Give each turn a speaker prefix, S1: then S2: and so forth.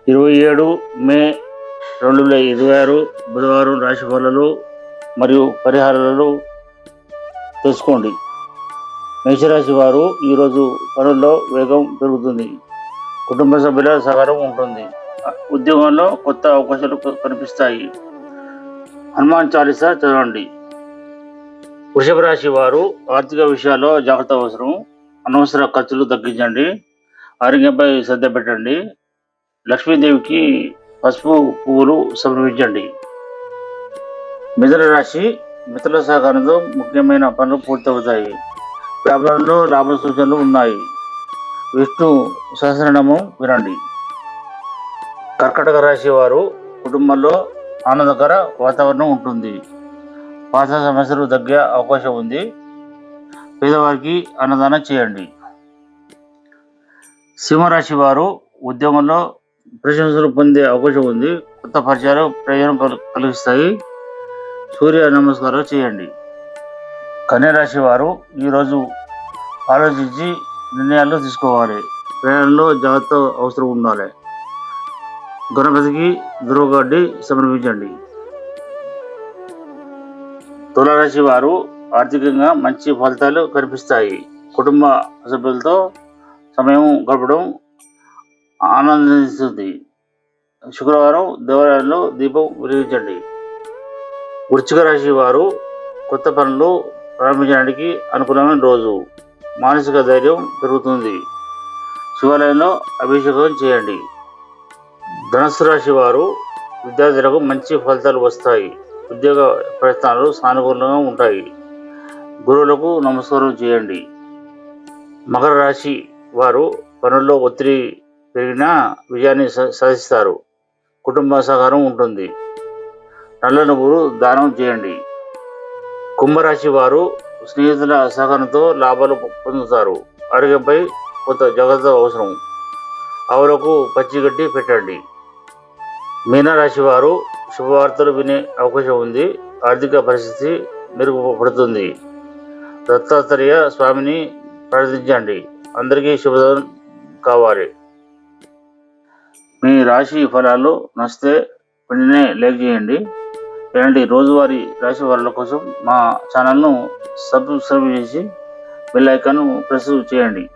S1: 27 మే 2026 బుధవారం రాశి ఫలాలు మరియు పరిహారాలు తెలుసుకోండి. మేషరాశి వారు ఈరోజు పనుల్లో వేగం పెరుగుతుంది. కుటుంబ సభ్యుల సహకారం ఉంటుంది. ఉద్యోగంలో కొత్త అవకాశాలు కనిపిస్తాయి. హనుమాన్ చాలీసా చదవండి. వృషభ రాశి వారు ఆర్థిక విషయాల్లో జాగ్రత్త అవసరం. అనవసర ఖర్చులు తగ్గించండి. ఆరోగ్యంపై శ్రద్ధ పెట్టండి. లక్ష్మీదేవికి పసుపు పువ్వులు సమర్పించండి. మిథున రాశి మిత్రుల సహకారంతో ముఖ్యమైన పనులు పూర్తవుతాయి. వ్యాపారంలో లాభ సూచనలు ఉన్నాయి. విష్ణు సహస్రనామం వినండి. కర్కాటక రాశి వారు కుటుంబంలో ఆనందకర వాతావరణం ఉంటుంది. పాత సమస్యలు తగ్గే అవకాశం ఉంది. పేదవారికి అన్నదానం చేయండి. సింహరాశి వారు ఉద్యోగంలో ప్రశంసలు పొందే అవకాశం ఉంది. కొత్త పరిచయాలు ప్రయోజనం కలిగిస్తాయి. సూర్య నమస్కారాలు చేయండి. కన్యరాశి వారు ఈరోజు ఆలోచించి నిర్ణయాలు తీసుకోవాలి. ప్రయాణంలో జాగ్రత్త అవసరం ఉండాలి. గణపతికి ధ్రువగడ్డి సమర్పించండి. తులారాశి వారు ఆర్థికంగా మంచి ఫలితాలు కనిపిస్తాయి. కుటుంబ సభ్యులతో సమయం గడపడం ఆనందిస్తుంది. శుక్రవారం దేవాలయంలో దీపం వెలిగించండి. వృశ్చిక రాశి వారు కొత్త పనులు ప్రారంభించడానికి అనుకూలమైన రోజు. మానసిక ధైర్యం పెరుగుతుంది. శివాలయంలో అభిషేకం చేయండి. ధనుస్సు రాశి వారు విద్యార్థులకు మంచి ఫలితాలు వస్తాయి. ఉద్యోగ ప్రయత్నాలు సానుకూలంగా ఉంటాయి. గురువులకు నమస్కారం చేయండి. మకర రాశి వారు పనుల్లో ఒత్తిడి పెరిగినా విజయాన్ని సాధిస్తారు. కుటుంబ సహకారం ఉంటుంది. నల్ల నువ్వులు దానం చేయండి. కుంభరాశి వారు స్నేహితుల సహకారంతో లాభాలు పొందుతారు. ఆరోగ్యంపై కొంత జాగ్రత్త అవసరం. ఆవులకు పచ్చిగడ్డి పెట్టండి. మీనరాశి వారు శుభవార్తలు వినే అవకాశం ఉంది. ఆర్థిక పరిస్థితి మెరుగుపడుతుంది. దత్తాత్రేయ స్వామిని ప్రార్థించండి. అందరికీ శుభదం కావాలి. మీ రాశి ఫలాలు నచ్చితే వెంటనే లైక్ చేయండి. ఇలాంటి రోజువారీ రాశి ఫలాల కోసం మా ఛానల్ను సబ్స్క్రైబ్ చేసి బెల్ ఐకాన్ ప్రెస్ చేయండి.